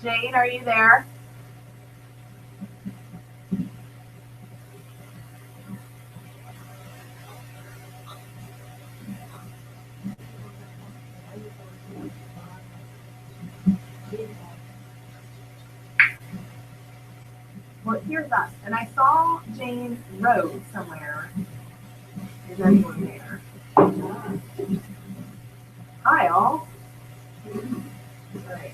Jade, are you there? Well, here's us. And I saw Jane's Road somewhere. Is anyone there? Hi, all. Right.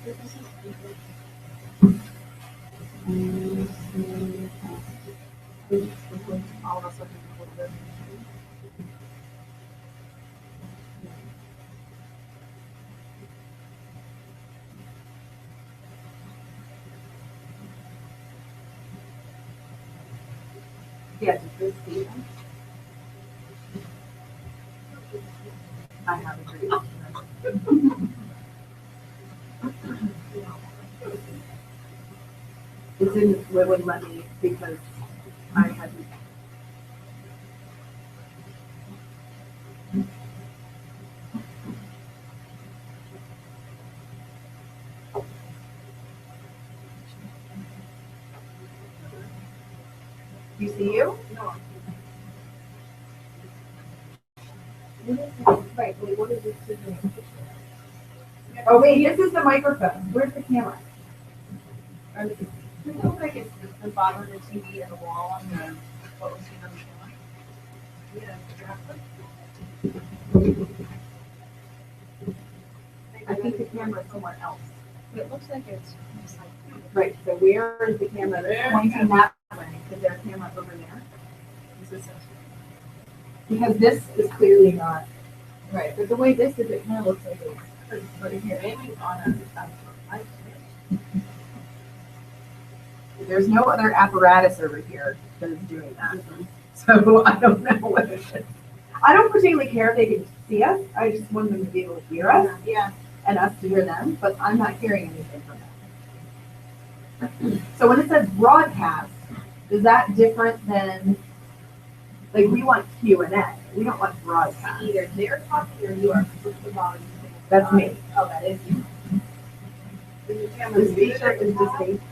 All of us looking a little bit. Yeah, does this see them? I have agreed. It wouldn't let me because I hadn't. You see you? No. Right, wait, what is this doing? Oh wait, this is the microphone. Where's the camera? Does it look like it's the bottom of the TV and the wall on the what was seen on the camera? Yeah, I think the camera is somewhere else. But it looks like it's just like right. So where is the camera that's pointing that way? Is there a camera over there? Because this is clearly not right. But the way this is, it kind of looks like it's right here. Maybe on a there's no other apparatus over here that is doing that. So I don't know what it is. I don't particularly care if they can see us. I just want them to be able to hear us. Yeah. And us to hear them, but I'm not hearing anything from them. So when it says broadcast, is that different than like we want Q&A? We don't want broadcast. Either they're talking or you are. That's me. Oh, that is you. The speaker is distinct.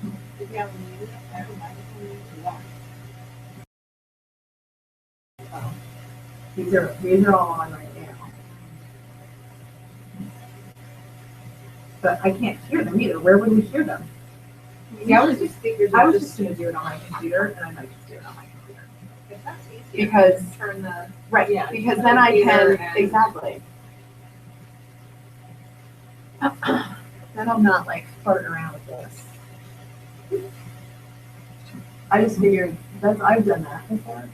These are all on right now. But I can't hear them either. Where would we hear them? Yeah, I was just going to do it on my computer, and I might just do it on my computer. If that's easier, because turn the right, yeah, because then I can exactly. Then I'm not like farting around with this. I just figured I've done that before.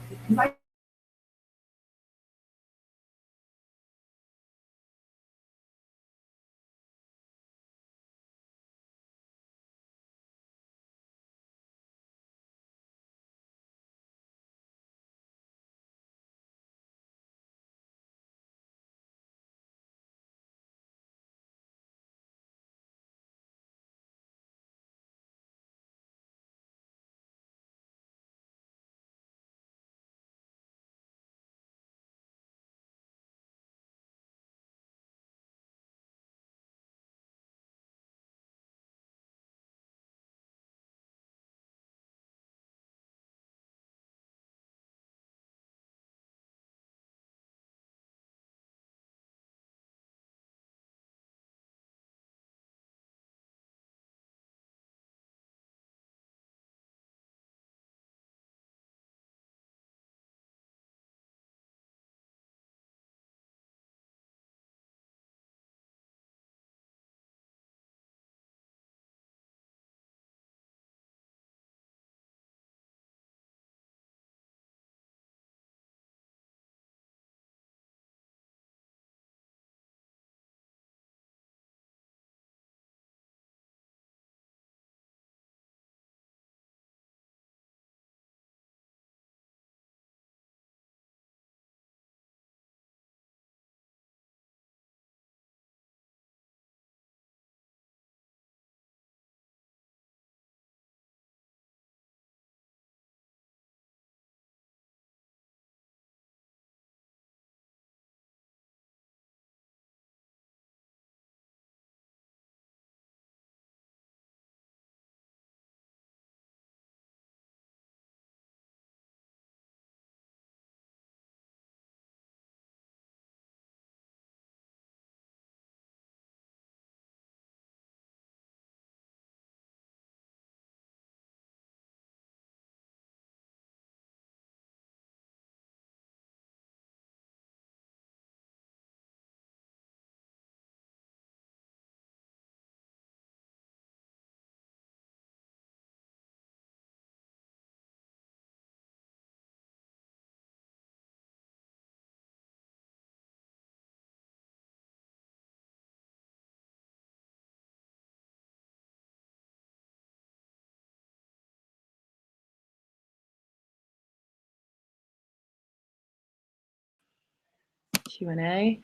Q&A.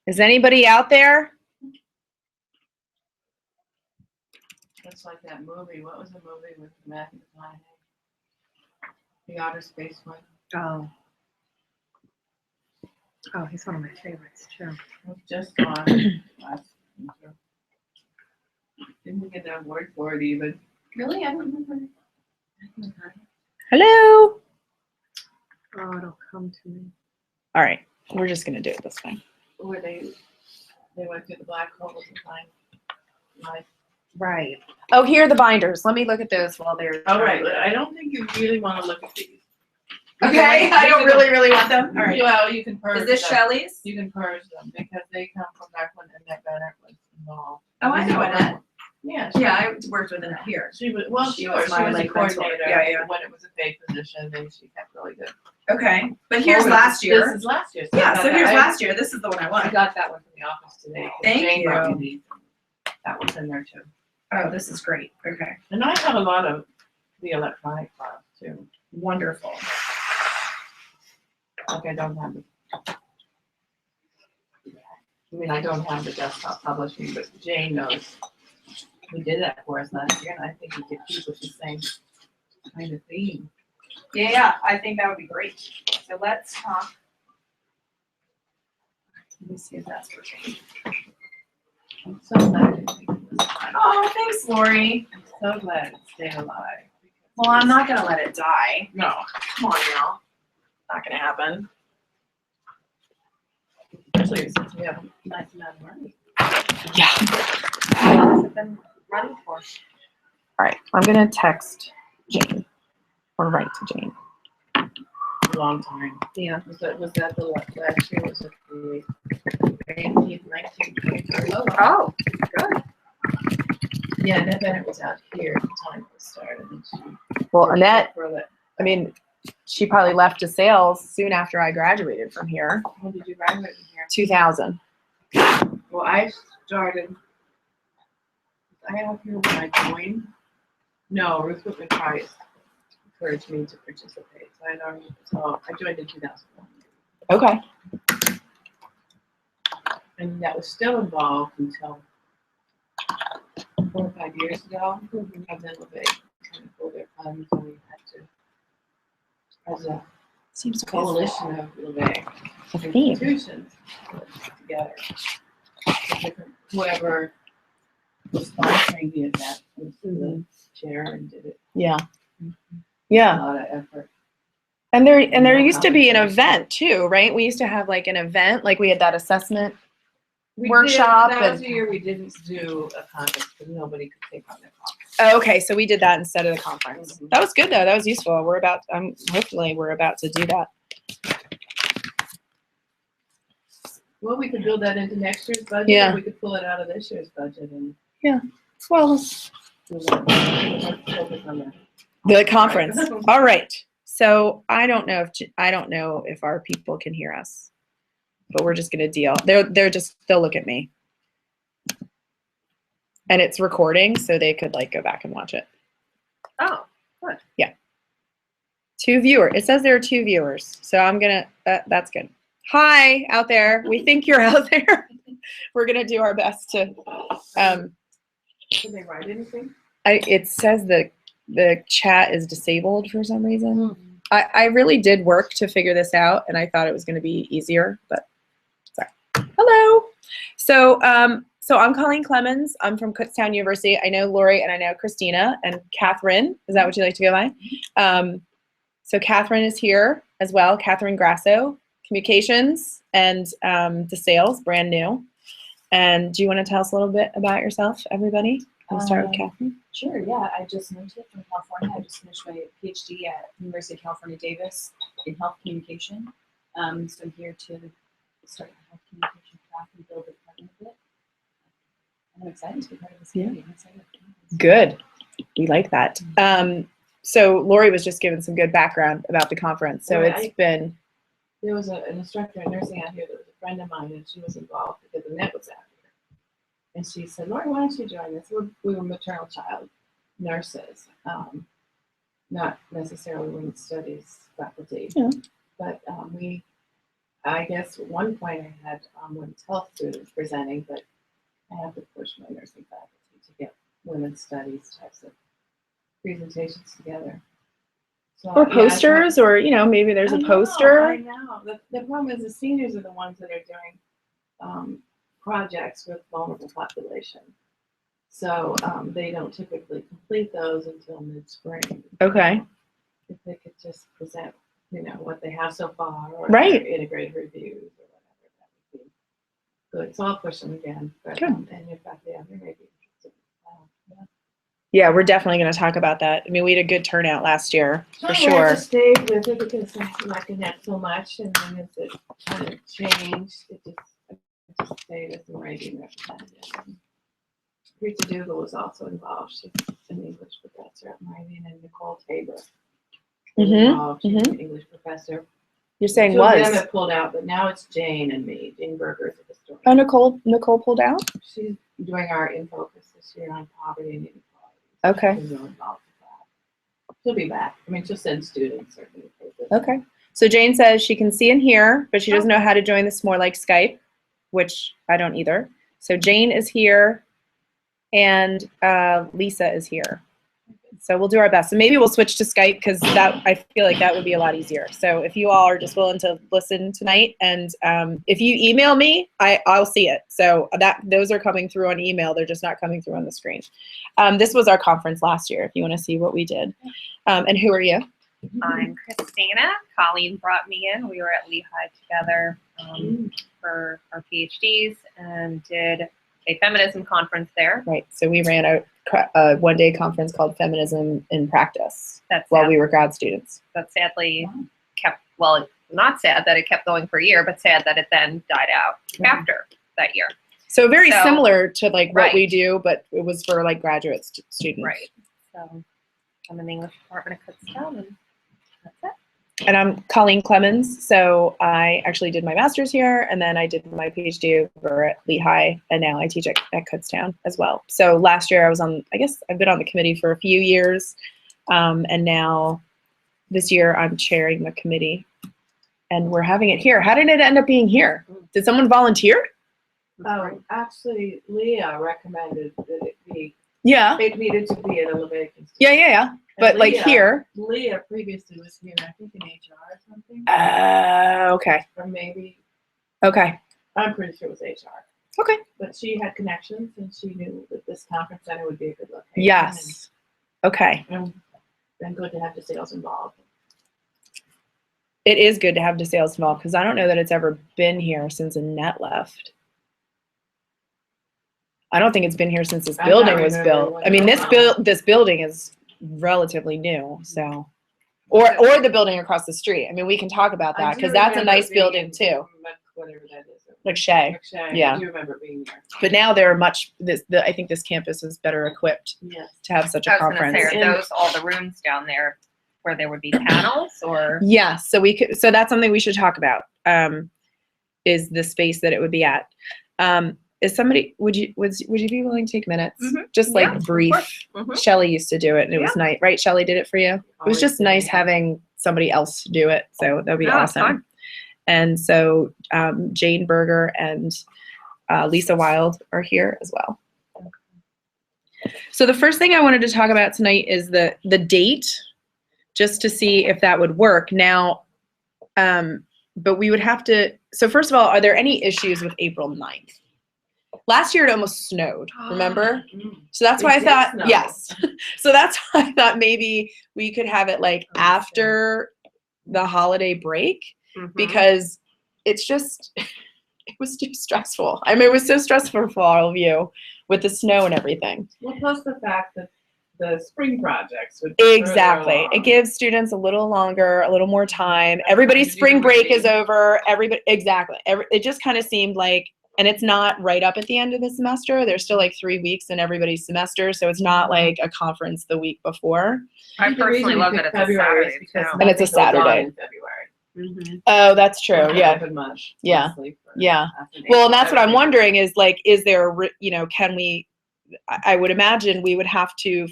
Is anybody out there? That's like that movie. What was the movie with Matthew McConaughey? The outer space one. Oh. Oh, he's one of my favorites too. It was just on last winter. Didn't get that word for it even. Really? I don't remember. Hello. Oh, it'll come to me. All right, we're just gonna do it this way. Where they went through the black holes and find life. Right. Oh, here are the binders. Let me look at those while they're. All right, but I don't think you really want to look at these. Okay, I don't really want them. All right. Well, you can purge Is this them. Shelley's? You can purge them because they come from back when Annette Bennett was involved. Oh, I know Annette. Yeah. Yeah, I worked with Annette here. She was, well, She she was was my, a like, coordinator mentor. Yeah. when it was a paid position, and she kept really good. Okay, but here's Oh, last year. This is last year. Yeah, so here's I last year. This is the one I I want. got that one from the office today. 'Cause Thank Jane brought you. me these. That was in there too. Oh, this is great. Okay, And I have a lot of the electronic files too. wonderful. Like I don't have the. I mean, I don't have the desktop publishing, but Jane knows. We did that for us last year, and I think we could keep with the same kind of theme. Yeah, I think that would be great. So let's talk. Let me see if that's working. I'm so glad it was. Oh, thanks, Lori. I'm so glad it stayed alive. Well, I'm not gonna let it die. No. Come on now. Not gonna happen. Especially since we have a nice amount of money. Yeah. How long has it been running for? All right, I'm gonna text Jane or write to Jane. A long time. Yeah. Was that the last year? Was it the 18th, 19th, 21st? Oh, good. Yeah, Annette Bennett was out here at the time it started. And she Well, Annette, for that. I mean, she probably left to sales soon after I graduated from here. When did you graduate from here? 2000. Well, I started. I have here when I joined. No, Ruth Whitman Price encouraged me to participate. So I learned. So I joined in 2001, Okay. and that was still involved until 4 or 5 years ago. And then LVAIC kind of pulled their funds, and we had to, as a Seems coalition of LVAIC a theme. institutions, put it together. The different- Whoever was sponsoring the event was the chair and did it. Yeah. A Yeah. lot of effort. And there Yeah, used to be an compensation. event too, right? We used to have like an event, like we had that assessment. We Workshop That was and- the year we didn't do a conference because nobody could take on the conference. Oh, okay, so we did that instead of the conference. Mhm. That was good though. That was useful. Hopefully we're about to do that. Well, we could build that into next year's budget. Yeah. Or we could pull it out of this year's budget and Well, do that. Focus on that. the conference. All right. So I don't know if our people can hear us, but we're just gonna deal. They'll look at me, and it's recording, so they could like go back and watch it. Oh, good. Yeah. 2 viewers. It says there are 2 viewers, so I'm gonna. That's good. Hi out there. We think you're out there. We're gonna do our best to. Did they write anything? It says the chat is disabled for some reason. I really did work to figure this out, and I thought it was going to be easier, but sorry. Hello. So I'm Colleen Clemens. I'm from Kutztown University. I know Lori and I know Christina and Catherine. Is that what you like to go by? So Catherine is here as well. Catherine Grasso, communications and the sales, brand new. And do you want to tell us a little bit about yourself, everybody? We'll start with Catherine. Sure, yeah. I just moved here from California. I just finished my PhD at University of California, Davis in health communication. So I'm here to start the health communication track and build a department of it. And I'm excited to be part of this community. I'm excited. Good. We like that. So Lori was just giving some good background about the conference. So Right. it's been. There was an instructor in nursing out here that was a friend of mine, and she was involved because Annette was out here. And she said, Lori, why don't you join us? We were maternal child nurses, not necessarily women's studies faculty. Yeah. But I guess at one point I had women's health students presenting, but I have to push my nursing faculty to get women's studies types of presentations together. So, Or yeah, posters, or maybe there's a poster. I know. The problem is the seniors are the ones that are doing projects with vulnerable population. So they don't typically complete those until mid-spring. Okay. If they could just present, what they have so far, or Right. their integrated reviews or whatever, that would be good. So I'll push them again. But, Good. And in fact, they may be interested. Yeah. Yeah, we're definitely going to talk about that. I mean, we had a good turnout last year, for I sure. just stayed with it because I'm liking that so much, and then as it kind of changed, I just stayed as the writing representative. Rita Dugal was also involved. She's an English professor at writing, and Nicole Tabor was involved. She's an English professor. You're saying Two of them was. have pulled out, but now it's Jane and me. Jane Berger is a historian. Oh, Nicole pulled out? She's doing our In Focus this year on poverty and inequality. Okay. She's real involved with that. She'll be back. I mean, she'll send students or papers. Okay. So Jane says she can see and hear, but she doesn't know how to join this more like Skype, which I don't either. So Jane is here, and Lisa is here. So we'll do our best. So maybe we'll switch to Skype, because I feel like that would be a lot easier. So if you all are just willing to listen tonight, and if you email me, I'll see it. So those are coming through on email. They're just not coming through on the screen. This was our conference last year, if you want to see what we did. And who are you? I'm Christina. Colleen brought me in. We were at Lehigh together for our PhDs and did a feminism conference there. Right. So we ran a one-day conference called Feminism in Practice while we were grad students. That sadly kept, well, not sad that it kept going for a year, but sad that it then died out after that year. So very similar to like what Right. we do, but it was for like graduate students. Right. So I'm in the English department at Kutztown, and that's it. And I'm Colleen Clemens. So I actually did my master's here, and then I did my PhD over at Lehigh, and now I teach at Kutztown as well. So last year I've been on the committee for a few years, and now this year I'm chairing the committee, and we're having it here. How did it end up being here? Did someone volunteer? Actually, Leah recommended that it be. Yeah. It needed to be at a LVAIC institute. Yeah. But like here. Leah previously was here, I think in HR or something. Okay. Or maybe, Okay. I'm pretty sure it was HR. Okay. But she had connections, and she knew that this conference center would be a good location. Yes. Okay. And good to have the sales involved. It is good to have DeSales involved, because I don't know that it's ever been here since Annette left. I don't think it's been here since this building was built. I mean, this building is relatively new, so. Or the building across the street. I mean, we can talk about that, because that's a nice building too. Whatever that is. McShay. Yeah. I do remember being there. But now they're I think this campus is better equipped to have such a I was going conference. to say, are those all the rooms down there where there would be panels, or? Yeah, so that's something we should talk about, is the space that it would be at. Is somebody, would you be willing to take minutes? Just like Yeah, of brief. course. Shelley used to do it, and it was nice, right? Shelley did it for you? It was just nice having somebody else do it, so that'd be awesome. Fun. And so Jane Berger and Lisa Wild are here as well. So the first thing I wanted to talk about tonight is the date, just to see if that would work. Now, but we would have to, so first of all, are there any issues with April 9th? Last year it almost snowed, remember? So that's why I thought, yes. So that's why I thought maybe we could have it like after the holiday break, because it's just, it was too stressful. I mean, it was so stressful for all of you with the snow and everything. Well, plus the fact that the spring projects would Exactly. It gives students a little longer, a little more time. Everybody's spring break is over. Exactly. It just kind of seemed like, and it's not right up at the end of the semester. There's still like 3 weeks in everybody's semester, so it's not like a conference the week before. I personally love that it's a Saturday too. And it's a Saturday. In February. Oh, that's true. Yeah. Yeah. Well, and that's what I'm wondering is like, is there, can we, I would imagine we would have to,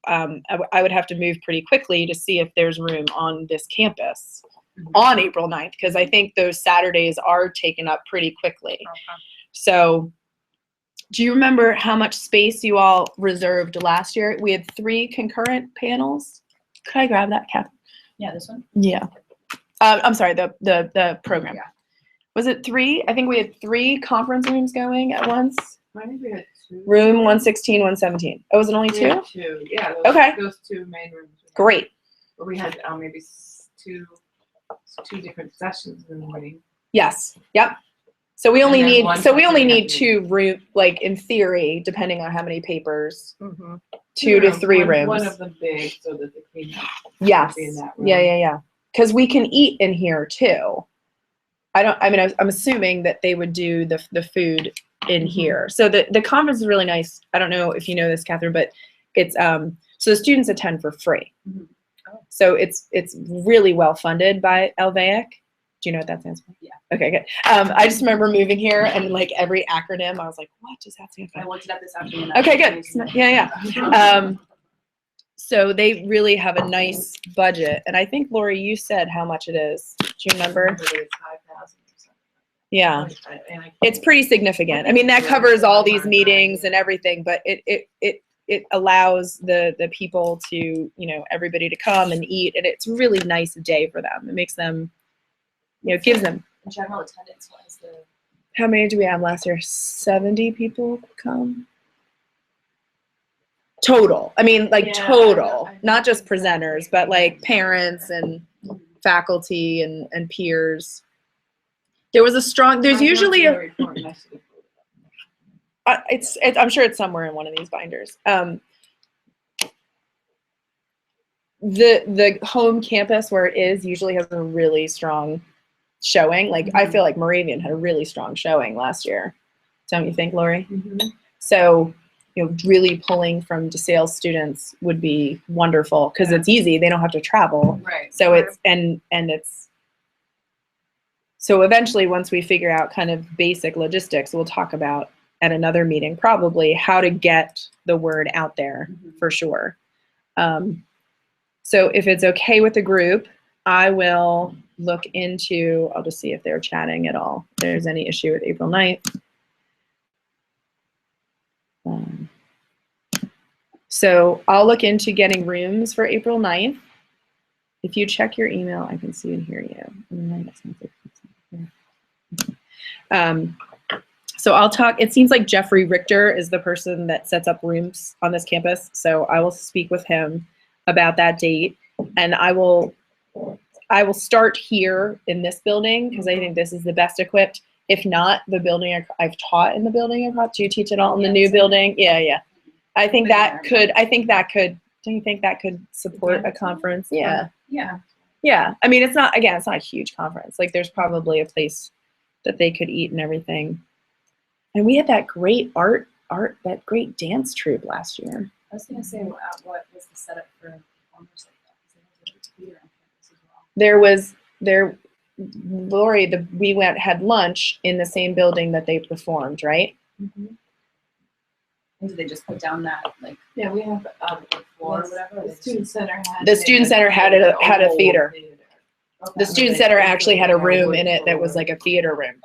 I would have to move pretty quickly to see if there's room on this campus on April 9th, because I think those Saturdays are taken up pretty quickly. Okay. So do you remember how much space you all reserved last year? We had 3 concurrent panels. Could I grab that, Kathy? Yeah, this one. Yeah. I'm sorry, the program. Yeah. Was it 3? I think we had 3 conference rooms going at once. I think we had 2. Room 116, 117. Oh, was it only We 2? had 2. Yeah. Those, Okay. Those 2 main rooms. Great. But we had maybe 2 different sessions in the morning. Yes. Yep. So we only And then need one so we only for need the 2 room, like in theory, depending on how many papers, Mm-hmm. 2 to 3 rooms. One of them big so that the cleanup Yes. be in that room. Yeah. Because we can eat in here too. I'm assuming that they would do the food in here. So the conference is really nice. I don't know if you know this, Catherine, but it's so the students attend for free. Mhm. Oh. So it's really well funded by LVAIC. Do you know what that stands for? Yeah. Okay, good. I just remember moving here and like every acronym, I was like, what does that stand for? I looked it up this afternoon. Okay, good. Yeah. So they really have a nice budget, and I think Lori, you said how much it is. Do you remember? It's 5,000 or something. Yeah, And I it's pretty significant. I mean, that covers all these meetings and everything, but it allows the people to, everybody to come and eat, and it's a really nice day for them. It makes them, it gives them. General attendance was the. How many do we have last year? 70 people come. Total. I mean, like Yeah, total, I know not just exactly. presenters, but like parents and faculty and peers. There was a strong. There's usually a. It's. I'm sure it's somewhere in one of these binders. The home campus where it is usually has a really strong showing. Like I feel like Moravian had a really strong showing last year. Don't you think, Lori? Mm-hmm. So, really pulling from DeSales students would be wonderful because it's easy. They don't have to travel. Right. So it's and it's so eventually once we figure out kind of basic logistics, we'll talk about at another meeting probably how to get the word out there for sure. So if it's okay with the group, I will look into, I'll just see if they're chatting at all. If there's any issue with April 9th. So I'll look into getting rooms for April 9th. If you check your email, I can see and hear you. So I'll talk, it seems like Jeffrey Richter is the person that sets up rooms on this campus. So I will speak with him about that date, and I will start here in this building because I think this is the best equipped. If not, the building I've taught in the building I've taught. Do you teach it all in the new building? Yeah. I think that could, do you think that could support a conference? Yeah. Yeah. I mean, it's not a huge conference. Like there's probably a place that they could eat and everything. And we had that great that great dance troupe last year. I was going to say, what was the setup for performers like that? Because they had a theater on campus as well. Lori, we had lunch in the same building that they performed, right? Mm-hmm. And did they just put down that Yeah, we have the floor or whatever. The student center had a theater. Okay. The student center actually had a room in it that was like a theater room.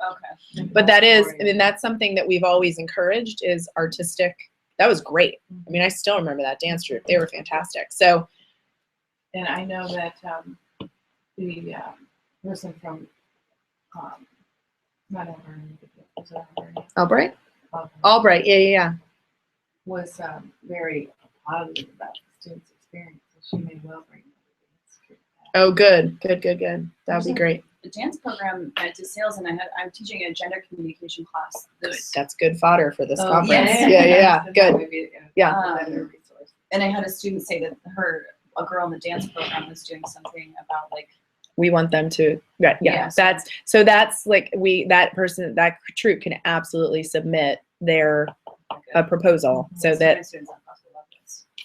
Okay. But that's something that we've always encouraged is artistic. That was great. I mean, I still remember that dance troupe. They were fantastic. So, and I know that the person from not Albright? Albright, yeah. Was very positive about the students' experience. So she may well bring. Oh, good. That would be great. The dance program at DeSales, and I'm teaching a gender communication class. That's good fodder for this conference. Yeah. Good. Yeah. And I had a student say that a girl in the dance program was doing something about we want them to, yeah. That troupe can absolutely submit their proposal so that.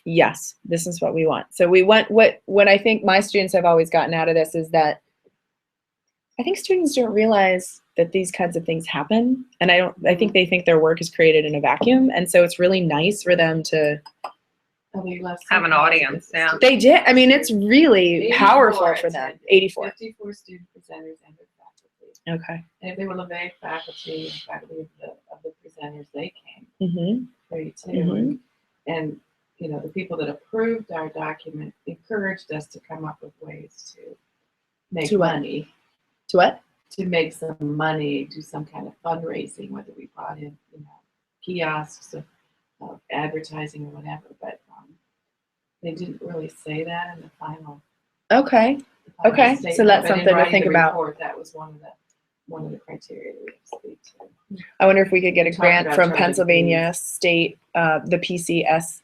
Yes, this is what we want. So we want what I think my students have always gotten out of this is that I think students don't realize that these kinds of things happen. And I think they think their work is created in a vacuum. And so it's really nice for them to Oh, they left Have an some audience, positives. yeah. They did. I mean, it's really 84 powerful for them. attended. 84. 54 student presenters and their faculty. Okay. And if they were LVAIC faculty and faculty of the presenters, they came. Mm-hmm. Great too. Mhm. And, you know, the people that approved our document encouraged us to come up with ways to make To what? money, To what? to make some money, do some kind of fundraising, whether we brought in, you know, kiosks of advertising or whatever, but they didn't really say that in the final. Okay. Okay, so statement, that's but in something to writing think the about. report, that was one of the criteria that we have to speak to. I wonder if we could get a We talked grant about from charging Pennsylvania State, the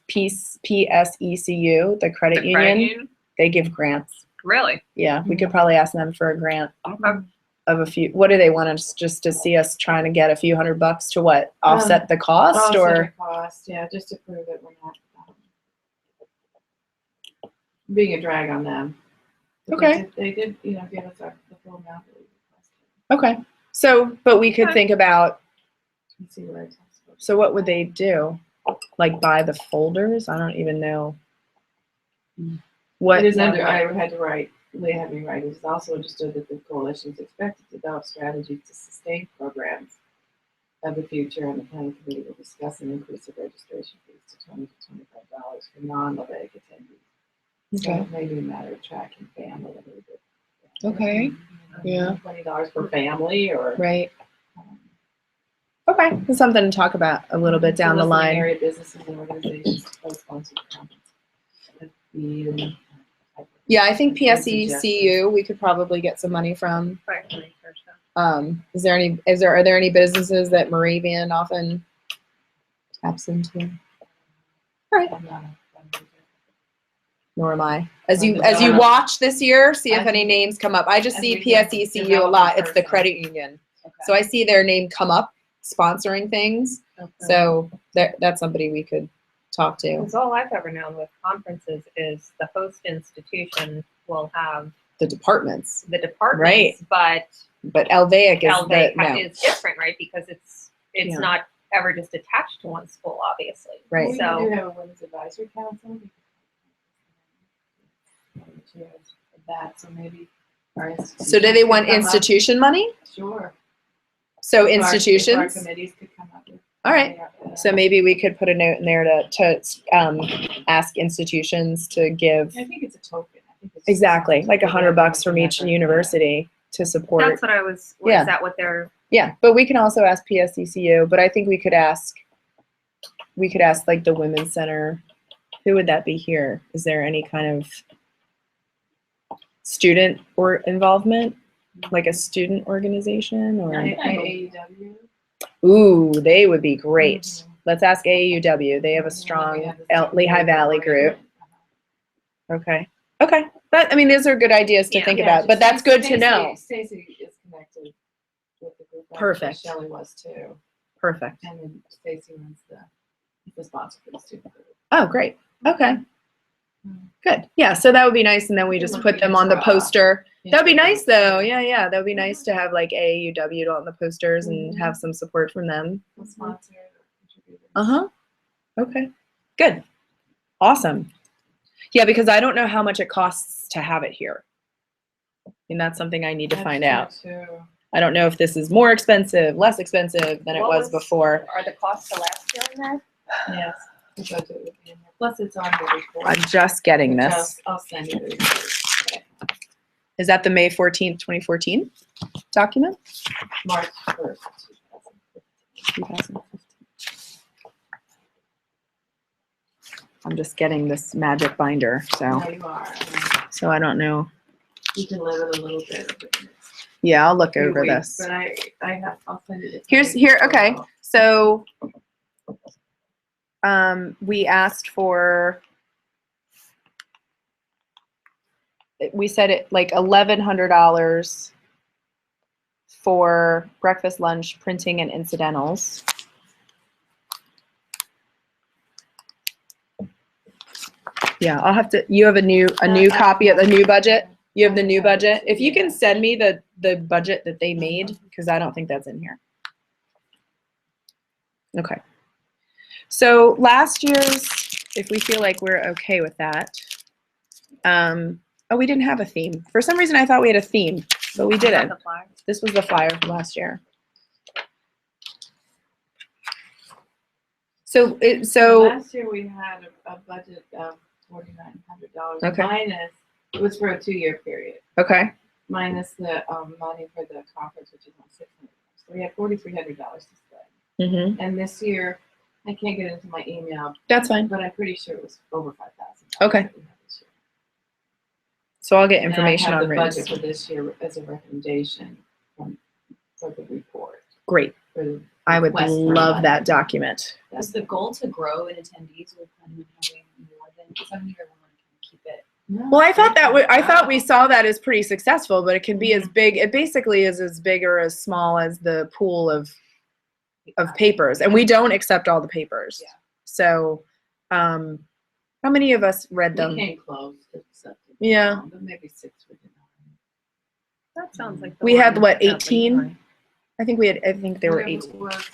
PSECU, the credit The union. credit union? They give grants. Really? Yeah, we could probably ask them for a grant Okay. of a few. What do they want us just to see us trying to get a few $100 to what? Offset the cost Also or? the cost, yeah, just to prove that we're not being a drag on them. But Okay. They did, you know, give us the full amount that we requested. Okay. So, but we could Okay. think about, Let's see where it's. so what would they do? Like buy the folders? I don't even know. What? It is under, I had to write, they had me write, it is also understood that the coalition is expected to develop strategies to sustain programs of the future, and the planning committee will discuss an increase of registration fees to $20 to $25 for non-LVAIC attendees. So Okay. it may be a matter of tracking family a little bit. Okay. Yeah. $20 per family or. Right. um, Okay. That's something to talk about a little bit down the soliciting line. Area businesses and organizations to co-sponsor comments. Yeah, I think PSECU we could probably get some money from. Right, for research, so. Are there any businesses that Moravian often taps into? All right. Nor am I. As you watch this year, see if any names come up. I just see PSECU a lot. It's the credit union. So I see their name come up sponsoring things. So that's somebody we could talk to. Because all I've ever known with conferences is the host institution will have The departments. the departments, but But LVAIC is LVAIC no. is different, right? Because it's Yeah. not ever just attached to one school, obviously. Right. We So do have a women's advisory council. That, so maybe our institutions So do they want could come up- institution money? Sure. So If our institutions? committees could come up with. All right. So maybe we could put a note in there to ask institutions to give I think it's a token. I think it's exactly like something $100 from that each effort, university to support. that's what I was. Yeah. Is that what they're? Yeah, but we can also ask PSECU. But I think we could ask like the Women's Center. Who would that be here? Is there any kind of student or involvement, like a student organization or? AEW. Ooh, they would be great. Mhm. Let's ask AUW. They have a strong Lehigh Valley group. Okay. Okay. But I mean, those are good ideas to Yeah. think about. But that's good to know. Stacy is connected with the group. Perfect. Shelley was too. Perfect. And then Stacy runs the sponsor for the student group. Oh, great. Okay. Mhm. Good. Yeah. So that would be nice. And then we Good just looking put them as on the well. poster. That'd be nice though. Yeah. Yeah. That would be nice to have like AUW on the posters and have some support from them. Sponsor or contributor. Uh-huh. Okay. Good. Awesome. Yeah, because I don't know how much it costs to have it here. And that's something I need to find out. Too. I don't know if this is more expensive, less expensive than it What was before. Are the costs of last year in there? Yes. The budget would be in there. Plus it's on the report. I'm just getting which this. I'll send you the report. Is that the May 14th, 2014 document? March 1st. 2015. I'm just getting this magic binder, so No, you are. so I don't know. You can live it a little bit. over the next Yeah, I'll look few over weeks, this. But I'll send you this. Here, okay. So we asked for, we said it like $1,100 for breakfast, lunch, printing, and incidentals. Yeah, I'll have to, you have a new copy of the new budget? You have the new budget? If you can send me the budget that they made, because I don't think that's in here. Okay. So last year's if we feel like we're okay with that. Oh, we didn't have a theme. For some reason, I thought we had a theme, but we Is that didn't. the flyer? This was the flyer from last year. So Last year we had a budget of $4,900 Okay. minus, it was for a 2-year period, okay, minus the money for the conference, which is on $600. So we had $4,300 to spend. mm-hmm. And this year, I can't get into my email, That's fine. but I'm pretty sure it was over $5,000. Okay. that we had this year. So I'll get And information I have on the rooms. budget for this year as a recommendation for the report. Great. For the I would request for love money. that document. Is the goal to grow in attendees with planning on having more than 70, or we want to keep it? No, Well, I thought that I thought wow. we saw that as pretty successful, but it can be as big. It basically is as big or as small as the pool of papers, and we don't accept all the papers. Yeah. So, how many of us read We them? came close to something. Yeah. But maybe 6 we did not. That sounds like the We had, one what, at 18? Lehigh. I think we had. I think there were Whatever 18. it was,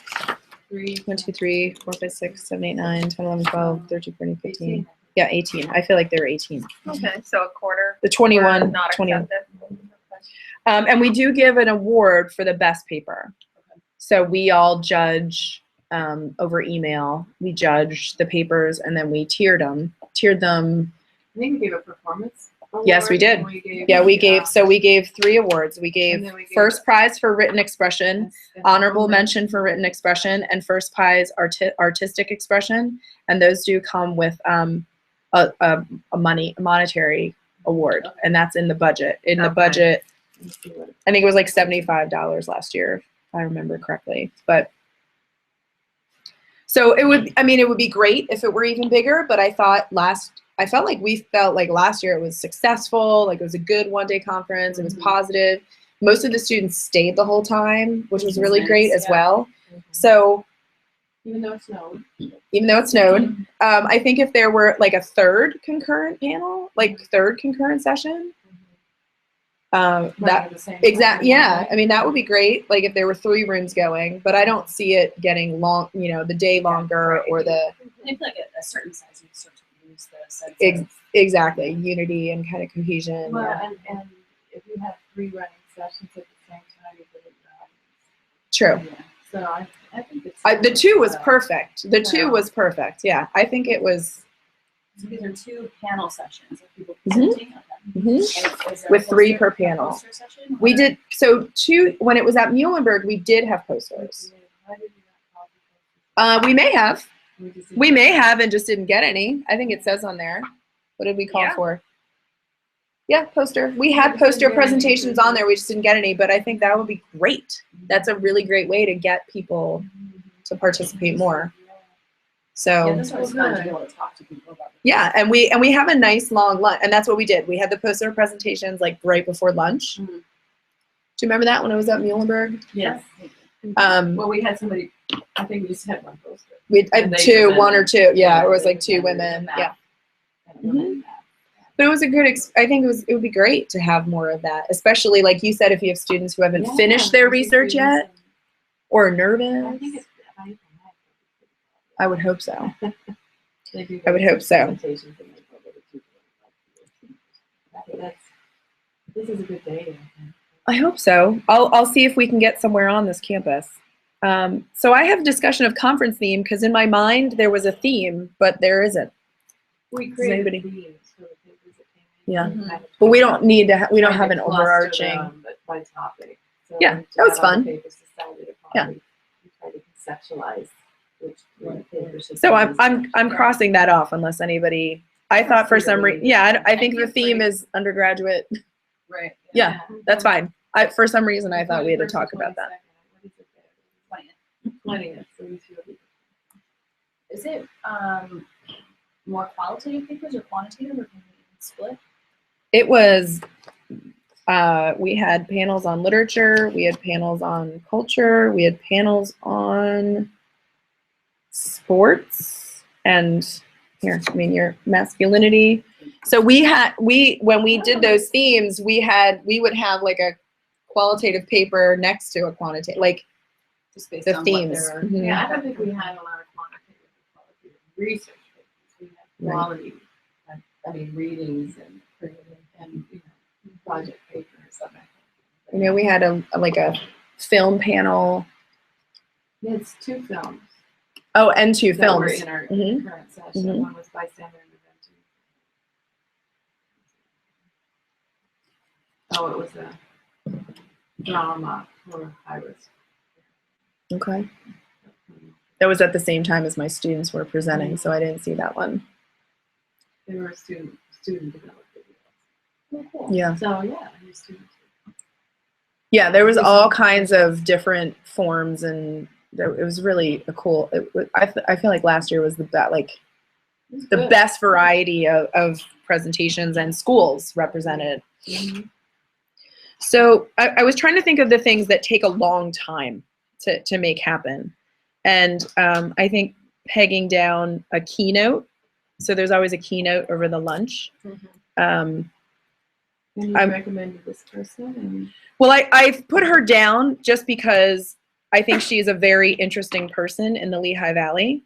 3, 1, 2, 3, 4, 5, 6, 7, 8, 9, 10, 11, 12, 13, 14, 15. 18. Yeah, 18. I feel like there were 18. Okay, so a quarter. The were 21, not 21. accepted. And we do give an award for the best paper. So we all judge over email. We judge the papers and then we tiered them. I think we gave a performance award. Yes, we did. and we gave Yeah, we the, gave. So we gave 3 awards. We and gave then we gave first prize for written expression, and honorable mention for written expression, and first prize artistic expression. And those do come with a monetary award, Okay. and that's in the budget. In the Okay. budget, Let's see what it- I think it was like $75 last year, if I remember correctly. But so it would. I mean, it would be great if it were even bigger. But I felt like we felt like last year it was successful. Like it was a good one-day conference. It was Mhm. positive. Most of the students stayed the whole time, which was really Nice, great as yeah. well. Mhm. So Even though it snowed. even though it snowed, I think if there were like a third concurrent panel, like third concurrent session, Running that at the same exact time, yeah. right? I mean that would be great. Like if there were 3 rooms going, but I don't see it getting long. You know, the day longer right. or the And I feel like a certain size, you start to lose the sense of exactly unity and kind of cohesion. Well, yeah. and if you have 3 running sessions at the same time, you put it True. yeah. So I think it's The 2 was perfect. The 2 Yeah. was perfect. Yeah, I think it was. So these are 2 panel sessions of people Mhm. presenting. Okay. Mhm. And is there With a 3 poster- per panel. a poster session, We or- did so 2 when it was at Muhlenberg. We did have posters. Why did you not call it? We may have. just We may have and just didn't get any. I think it says on there. What did we call Yeah. for? Yeah, poster. We We had just didn't poster get any presentations posters. on there. We just didn't get any, but I think that would be great. That's a really great way to get people to participate more. Yeah, So this was fun to be able to talk to people about. yeah, and we have a nice long lunch, and that's what we did. We had the poster presentations like right before lunch. Mhm. Do you remember that when it was at Muhlenberg? Yes. Well, we had somebody, I think we just had one poster. we And had they 2, presented. 1 or 2. Yeah, it was They like 2 presented women. the Yeah. map. And a woman map. But it was a good. I think it would be great to have more of that, especially like you said, if you have students who haven't Yeah, finished their these research students yet or are and- I nervous. think it's, I think I would hope so. they do I would those hope so. presentations and they go over to people. I think this is a good day. I think. I hope so. I'll see if we can get somewhere on this campus. So I have discussion of conference theme because in my mind there was a theme, but there isn't. We created anybody- themes for the papers that came in. Yeah. and kind of But we don't need to. We don't tried have to an cluster overarching. them, but by topic. So Yeah, to that was have all the fun. papers decided upon, Yeah. we try to conceptualize which paper should So be I'm used. I'm crossing that off unless anybody. I thought for some reason. Yeah, I think the theme great. is undergraduate. Right. Yeah, that's fine. For some reason I thought we had to talk about that. What is it there? 20th, so we should be- Is it more qualitative papers or quantitative, or can we split? It was, we had panels on literature, we had panels on culture, we had panels on sports, and here, I mean, your masculinity. So when we did those themes, we would have like a qualitative paper next to a quantitative, like Just based the on themes. what they're. Mhm. Yeah, I don't think we had a lot of quantitative research papers. We quality, readings and project paper and stuff like that. You know, we had a film panel. Yeah, it's 2 films. Oh, and 2 that were films. in our Mhm. current session. Mhm. One was bystander intervention. Oh, it was a drama for high risk. Okay. That was at the same time as my students were presenting, so I didn't see that one. They were student developed videos. Oh, cool. Yeah. So yeah, your students. Yeah, there was all kinds of different forms, and it was really a cool. I feel like last year was the best variety of presentations and schools represented. Mm-hmm. So I was trying to think of the things that take a long time to make happen, and I think pegging down a keynote. So there's always a keynote over the lunch. And you recommended this person? Well, I've put her down just because I think she's a very interesting person in the Lehigh Valley.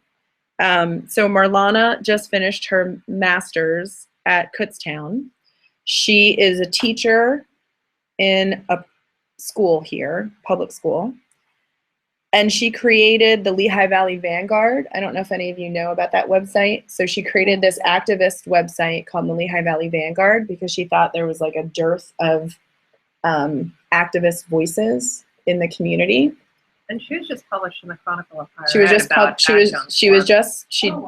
So Marlana just finished her master's at Kutztown. She is a teacher in a school here, public school. And she created the Lehigh Valley Vanguard. I don't know if any of you know about that website. So she created this activist website called the Lehigh Valley Vanguard because she thought there was like a dearth of activist voices in the community. And she was just published in the Chronicle of Higher She was Ed just about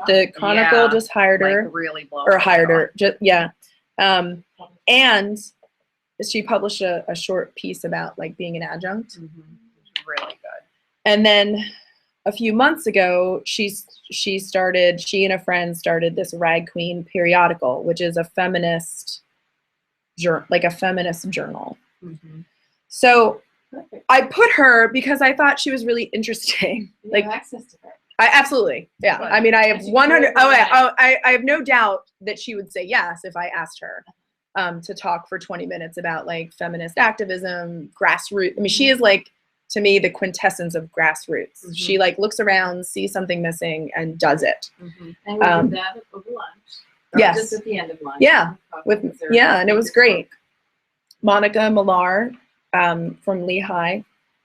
the Chronicle Like, just hired her like really blow or her hired out. her. Just, yeah. And she published a short piece about like being an adjunct. Mm-hmm. Really good. And then a few months ago, she and a friend started this Rag Queen periodical, which is a feminist journal. Mm-hmm. So Perfect. I put her because I thought she was really interesting. You Like have access to her. I absolutely, yeah. Right. I mean, I have And she 100. told her I have no doubt that she would say yes if I asked her to talk for 20 minutes about like feminist activism, grassroots. I mean, she is like, to me, the quintessence of grassroots. Mm-hmm. She like looks around, sees something missing, and does it. Mm-hmm. And we did that over lunch. Or Yes. Just at the end of lunch. Yeah. And it was great. Monica Millar from Lehigh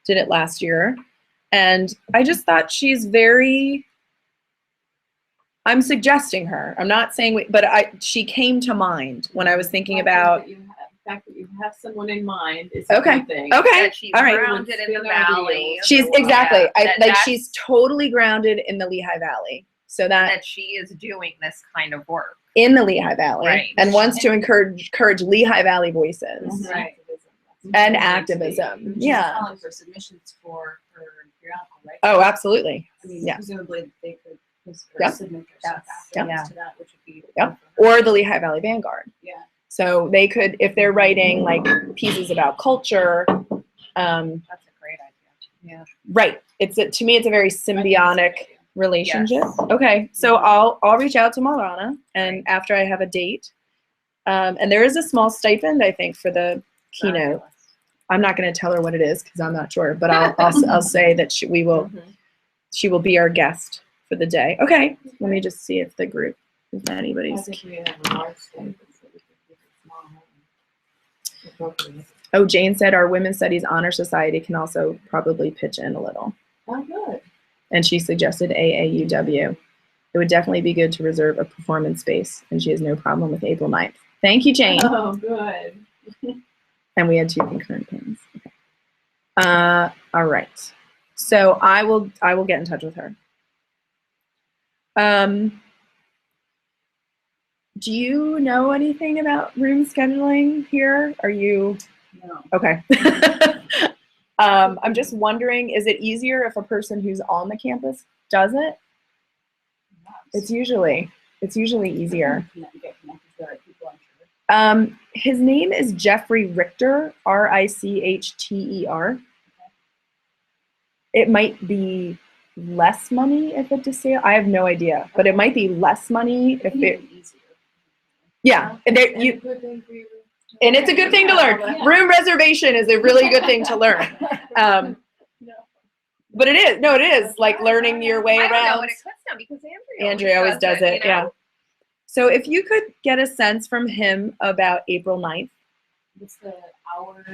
did it last year. And I just thought she's very, I'm suggesting her. I'm not saying, but she came to mind when I was thinking about. The fact that you have someone in mind is Okay. a good thing. Okay. That she's All right. grounded in the Spin ideals. valley. She's exactly. Yeah, She's totally grounded in the Lehigh Valley. So that she is doing this kind of work. in the Lehigh Valley Right. and wants to encourage Lehigh Valley voices Right. and Mhm. activism. She's Yeah. calling for submissions for her periodical, right? Oh, absolutely. I mean, Yeah. presumably they could Yep. submit their stuff Yep. afterwards to that, which would be Yep. Or the Lehigh Valley Vanguard. Yeah. So they could, if they're writing like pieces about culture, That's a great idea. Yeah. right. To me, it's a very symbiotic relationship. Yes. Okay. So I'll reach out to Marlana and after I have a date. And there is a small stipend, I think, for the keynote. Fabulous. I'm not going to tell her what it is because I'm not sure, but I'll say that she will be our guest for the day. Okay. Let me just see if the group, if I anybody's. think we have a large state, so we can keep it small and appropriate. Oh, Jane said our Women's Studies Honor Society can also probably pitch in a little. Oh, good. And she suggested AAUW. It would definitely be good to reserve a performance space, and she has no problem with April 9th. Thank you, Jane. Oh, good. And we had 2 concurrent pins. Okay. All right. So I will get in touch with her. Do you know anything about room scheduling here? Are you No. okay? I'm just wondering, is it easier if a person who's on the campus does it? It's usually easier. Get connected to the right people, I'm sure. His name is Jeffrey Richter, Richter. It might be less money if it's disabled. I have no idea, but it might be less money if it. Easier. Yeah, and there, you. Good thing for you. And it's a good thing to learn. Yeah. Room reservation is a really good thing to learn. But it is. No, it is like learning your way I don't know around. what it cuts down because Andrea Always does it. you know? Yeah. So if you could get a sense from him about April 9th, What's the hour?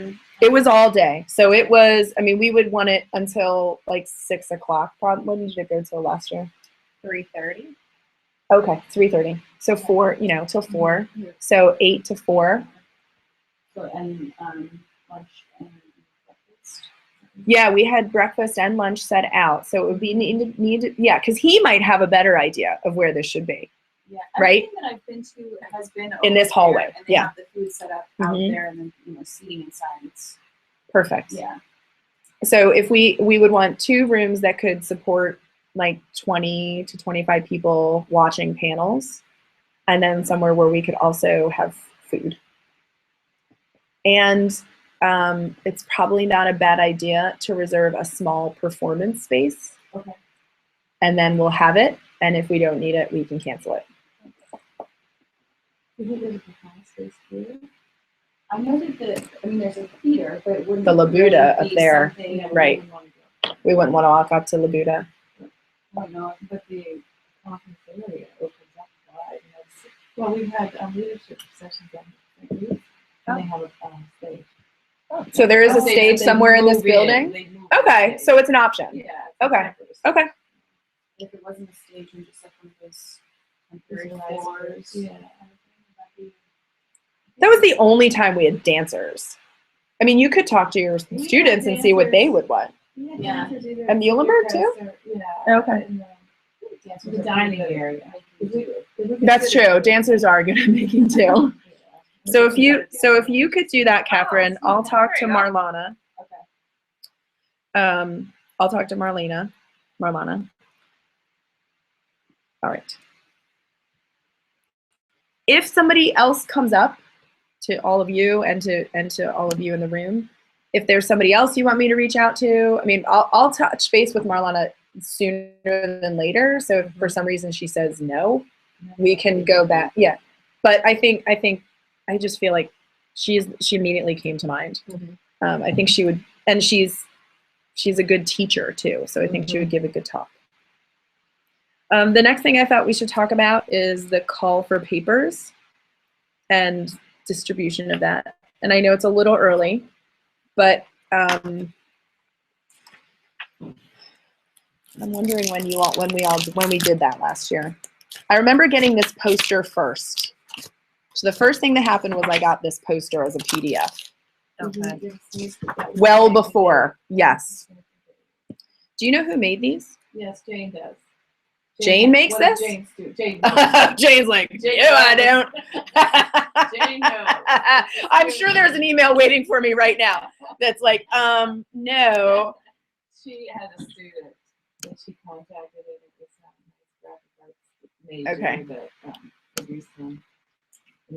it was all day. So it was, I mean, we would want it until like 6 o'clock. Probably, when did it go till last year? 3:30. Okay, 3:30. So 4, you know, till 4. So 8 to 4. So, and lunch and breakfast. Yeah, we had breakfast and lunch set out. So it would be need yeah, because he might have a better idea of where this should be. Yeah, Right? everything that I've been to has been In this over hallway, there, and they yeah. have the food set up out Mhm. there, and then seating inside. It's Perfect. yeah. So if we would want 2 rooms that could support like 20 to 25 people watching panels, and then somewhere where we could also have food. And it's probably not a bad idea to reserve a small performance space, Okay. and then we'll have it. And if we don't need it, we can cancel it. Is it a performance space here? I know that there's a theater, but it wouldn't The Labuda really up there, be something that we right. wouldn't want to do. We wouldn't want to walk up to Labuda. I don't know, but the conference area opens up wide. Well, we've had leadership sessions on the group, and they have a stage. So there is a Stage stage that they somewhere in this move building? They move Okay, the so it's an option. stage. Yeah. Okay. Okay. If it wasn't a stage, and just like one of those Temporary floors. Yeah. That was the only time we had dancers. I mean, you could talk to your students and see what they would want. Yeah. And Muhlenberg too? Yeah. Okay. The dining area. That's true. Dancers are good at making too. So if you could do that, Catherine, I'll talk to Marlana. Okay. I'll talk to Marlana. All right. If somebody else comes up to all of you and to all of you in the room, if there's somebody else you want me to reach out to, I mean, I'll touch base with Marlana sooner than later. So if for some reason she says no, we can go back. Yeah, but I think I just feel like she immediately came to mind. I think she would, and she's a good teacher too. So I think she would give a good talk. The next thing I thought we should talk about is the call for papers and distribution of that. And I know it's a little early, but I'm wondering when we did that last year. I remember getting this poster first. So the first thing that happened was I got this poster as a PDF. Okay. Well before, yes. Do you know who made these? Yes, Jane does. Jane makes what did this? Jane do? Jane does. Jane's like, Jane no, I knows. don't. Jane knows. I'm sure there's an email waiting for me right now that's like, no. She had a student that she contacted, and it was graphic arts major Okay. that produced them.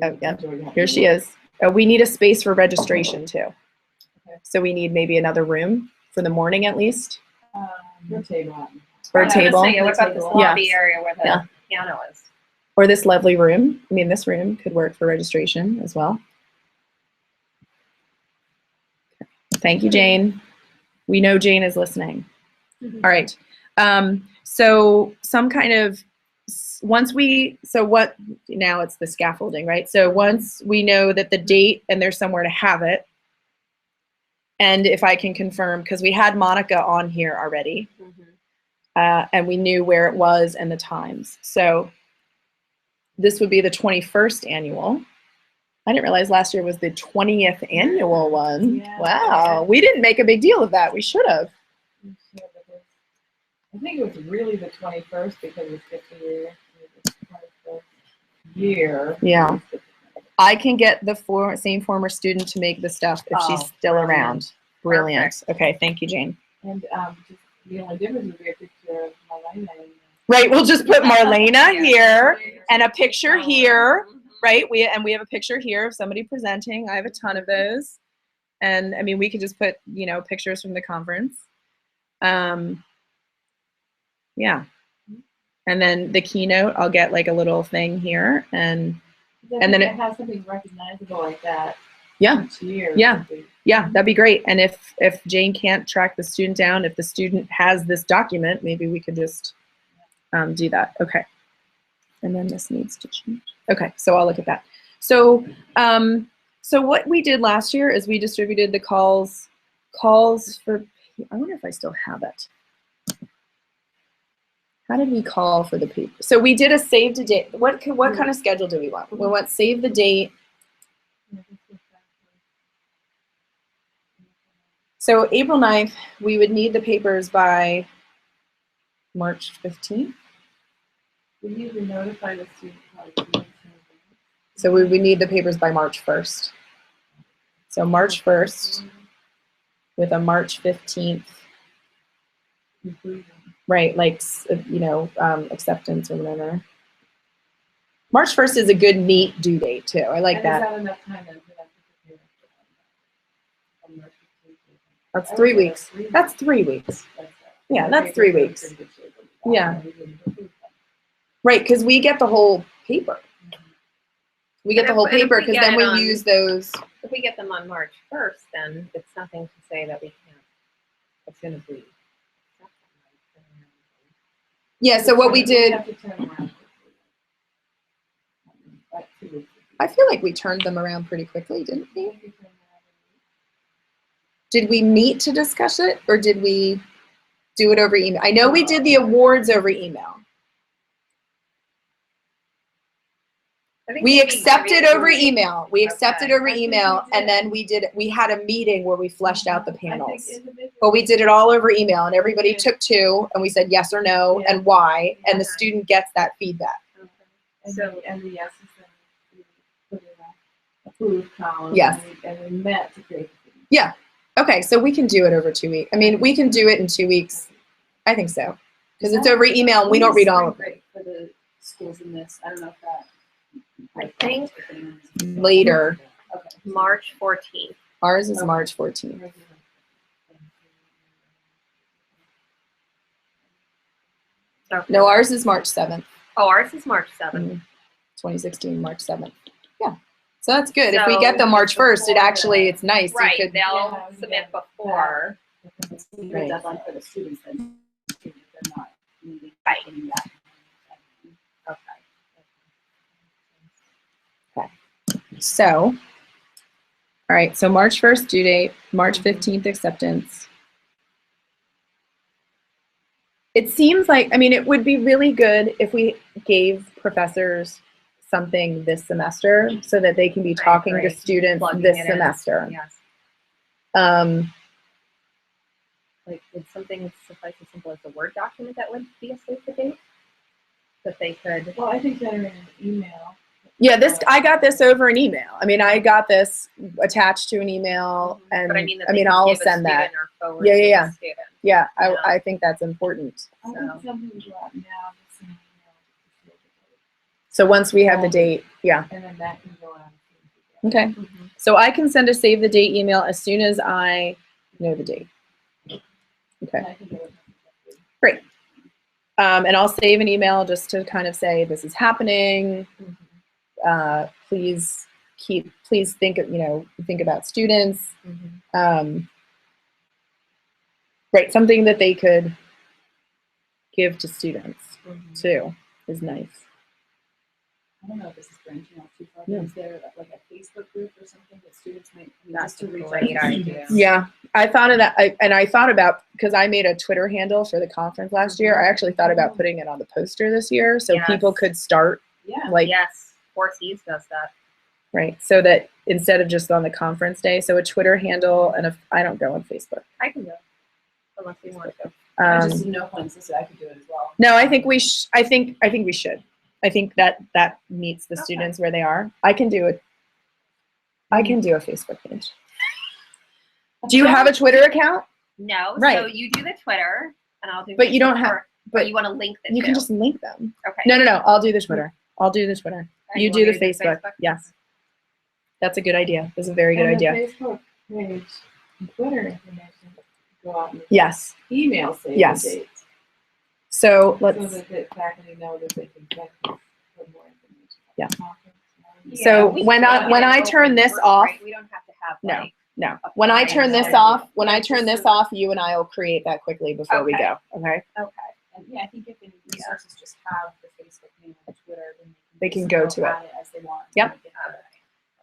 Oh, yep. Here she is. We need a space for registration too. Okay. So we need maybe another room for the morning at least, Her table. or I a was gonna table, say, what about this Table. lobby area where the Yeah. piano is? or this lovely room. I mean, this room could work for registration as well. Thank you, Jane. We know Jane is listening. All right. So some kind of, now it's the scaffolding, right? So once we know that the date and there's somewhere to have it, and if I can confirm, because we had Monica on here already, and we knew where it was and the times. So this would be the 21st annual. I didn't realize last year was the 20th annual one. Yeah. Wow. We didn't make a big deal of that. We should have. I think it was really the 21st because it's 50 years. The 21st year. Yeah. I can get the same former student to make the stuff if she's Oh, still brilliant. around. Brilliant. Okay, thank you, Jane. And just the only difference would be a picture of Marlena. Right, we'll just put Marlena Yeah. here and a picture here, Mhm. right? We have a picture here of somebody presenting. I have a ton of those. And I mean, we could just put, pictures from the conference. Yeah. And then the keynote, I'll get like a little thing here and then it has something recognizable like that. Yeah. Each year. Yeah. Yeah, that'd be great. And if Jane can't track the student down, if the student has this document, maybe we could just do that. Okay. And then this needs to change. Okay, so I'll look at that. So, so what we did last year is we distributed the calls for, I wonder if I still have it. How did we call for the paper? So we did a save the date. What kind of schedule do we want? We want save the date. So April 9th, we would need the papers by March 15th. We need to notify the student. So we would need the papers by March 1st. So March 1st with a March 15th, right, like, you know, acceptance or whatever. March 1st is a good, neat due date too. I like that. Is that enough time then for that to prepare? That's 3 weeks. That's 3 weeks. Yeah, that's 3 weeks. Yeah. Right, because we get the whole paper. We get the whole paper because then we use those. If we get them on March 1st, then it's nothing to say that we can't, as soon as we accept them. Yeah, so what we did, I feel like we turned them around pretty quickly, didn't we? Did we meet to discuss it, or did we do it over email? I know we did the awards over email. We accepted over email. We accepted over email, and then we had a meeting where we fleshed out the panels. But we did it all over email, and everybody took 2, and we said yes or no, and why, and the student gets that feedback. So, and the yeses, then we put in a approved column. Yes. And we met to create the feedback. Yeah. Okay, so we can do it over 2 weeks. I mean, we can do it in 2 weeks. I think so. Because it's over email, and we don't read all of it. For the schools in this, I don't know if that. I think Later. Okay. March 14th. Ours is March 14th. No, ours is March 7th. Oh, ours is March 7th. 2016, March 7th. Yeah. So that's good. If we get them March 1st, it's nice. You Right, could, they'll submit before. The deadline for the students, then they're not meeting. Right. Okay. so, all right, so March 1st due date, March 15th acceptance. It seems like, I mean, it would be really good if we gave professors something this semester so that they can be talking to students Plugging this it in. semester. Yes. Like, would something suffice as simple as a Word document that would be a save the date? That they could. Well, I think that in an email. Yeah, I got this over an email. I mean, I got this attached to an email, and But I mean, that they could I'll give a send that. student or forward Yeah, to yeah, a student. Yeah, Yeah. I think that's important. I think something will go out now. Just an email. So once we have the date, yeah. And then that can go out. Okay. Mhm. So I can send a save the date email as soon as I know the date. Okay. And I can do it. Great. And I'll save an email just to kind of say this is happening. Please think about students. Right, something that they could give to students too is nice. I don't know if this is branching out too far. Yeah. Is there like a Facebook group or something that students might use That's to a reach out great to idea. students? Yeah, I thought of that, I thought about, because I made a Twitter handle for the conference last year. I actually thought about putting it on the poster this year so Yes. people could start Yeah. like Yes, Four Seas does that. right, so that instead of just on the conference day, so a Twitter handle, and if I don't go on Facebook. I can do it, unless you want to. I just didn't know if one sister I could do it as well. No, I think we I think we should. I think that meets the students where they are. I can do it. I can do a Facebook page. Do you have a Twitter account? No, so Right. you do the Twitter, and I'll do. But you don't Facebook, have- or but you want to link the You two. can just link them. Okay. No, I'll do the Twitter. I'll do the Twitter. And You want do me the to Facebook. Yes. That's a good idea. That's a very good And idea. the Facebook page and Twitter information go out in the Yes. email save Yes. the dates. So So let's. that the faculty know that they can get this for more information. Yeah. Yeah, So we when can I- do it when in I open turn this source, off- right? We don't have to have No. like. No. When I turn this off, you and I will create that quickly before we Okay. go. Okay. Okay. And yeah, I think if any resources just have the Facebook anything on Twitter, then They can just go to it. add as they want. Yep. Yeah.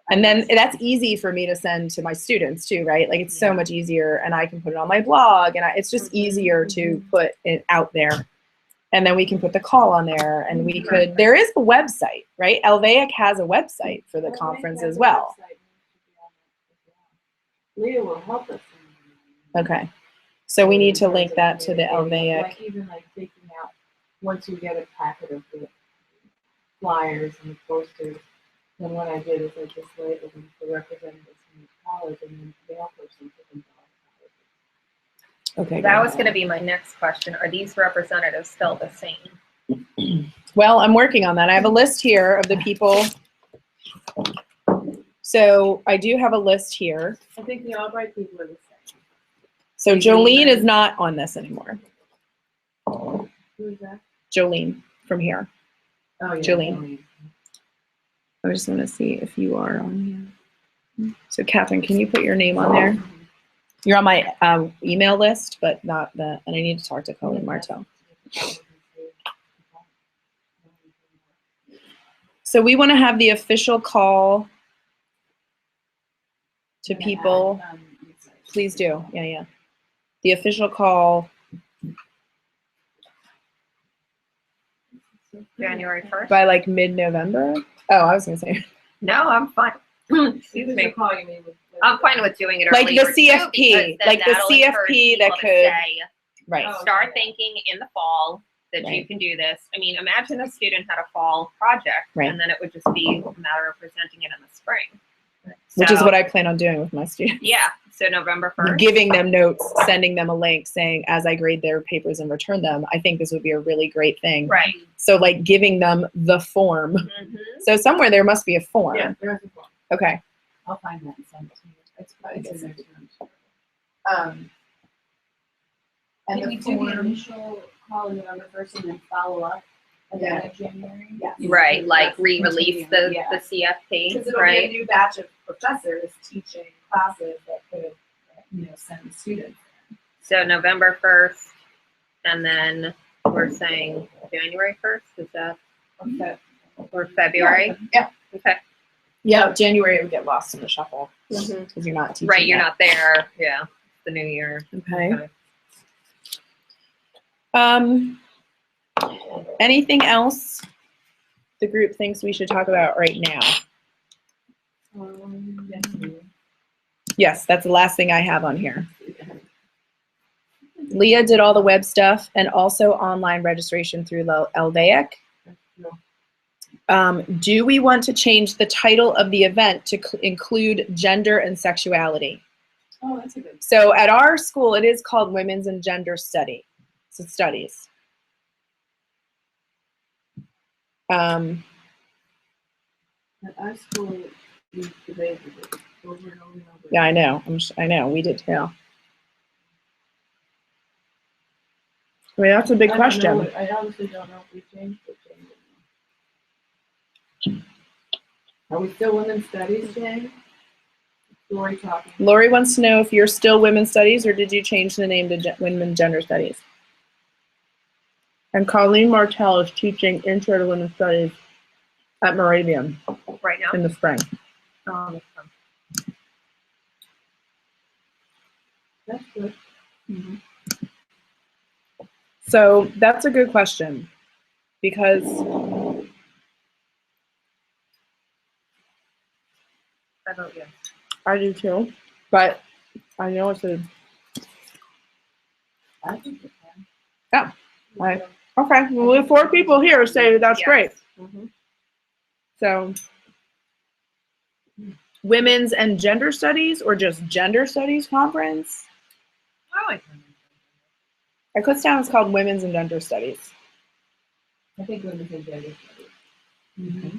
And then that's easy for me to send to my students too, right? Like it's so much easier, and I can put it on my blog, and it's just easier to put it out there. And then we can put the call on there, and we could, there is a website, right? LVAIC has a website for the conference as well. Leah will help us. Okay. So we need to link that to the LVAIC. Like even like taking out, once you get a packet of the flyers and the posters, then what I did is I just labeled them for representatives from the college and then the mail person took them to all Okay. That good. was going to be my next question. Are these representatives still the same? Well, I'm working on that. I have a list here of the people. So I do have a list here. I think the Albright people are the same. So Jolene is not on this anymore. Who is that? Jolene from here. Oh, yeah. Jolene. I just want to see if you are on here. So Catherine, can you put your name on there? You're on my email list, but not the, and I need to talk to Colleen Martel. So we want to have the official call to people. Please do. Yeah, yeah. The official call. January 1st? By like mid-November. Oh, I was going to say. No, I'm fine. Excuse me. I'm fine with doing it Like earlier the too, CFP, because then like the that'll encourage CFP that people to could- say, Right. Oh. start thinking in the fall that you Right. can do this. I mean, imagine a student had a fall project, Right. and then it would just be a matter of presenting it in the spring. Which is So, what I plan on doing with my students. Yeah, so November 1st. Giving them notes, sending them a link saying, as I grade their papers and return them, I think this would be a really great thing. Right. So like giving them the form. Mhm. So somewhere there must be a form. Yeah, there's a form. Okay. I'll find that and send it to you. It's probably It's in in there too. And Can the we do the form, initial call in November 1st and then follow up again in January? yes. Right, like re-release the Yeah. CFP, Because it'll be a right? new batch of professors teaching classes that could, send students. So November 1st, and then we're saying January 1st, is that, Okay. or February? Yeah. Okay. Yeah, January would get lost in the shuffle Mhm. because you're not teaching. Right, you're yet. not there, yeah, the new year. Okay. Anything else the group thinks we should talk about right now? Yes, that's the last thing I have on here. Leah did all the web stuff and also online registration through LVAIC. Do we want to change the title of the event to include gender and sexuality? Oh, that's a good. So at our school, it is called Women's and Gender Studies. At our school, we debated it over and over and over. Yeah, I know. I know. We did too. I mean, that's a big I don't question. know. I honestly don't know if we changed it. Are we still women's studies, Jane? Lori talking. Lori wants to know if you're still Women's Studies or did you change the name to Women's Gender Studies? And Colleen Martel is teaching Intro to Women's Studies at Moravian Right now? in the spring. That's good. So that's a good question because I vote yes. I do too, but I know it's a, I think it can. yeah. Okay, well, we have 4 people here say that's Yes. great. Mhm. So Women's and Gender Studies or just Gender Studies Conference? I like women. At Kutztown, it's called Women's and Gender Studies. I think women's and gender studies. Mm-hmm.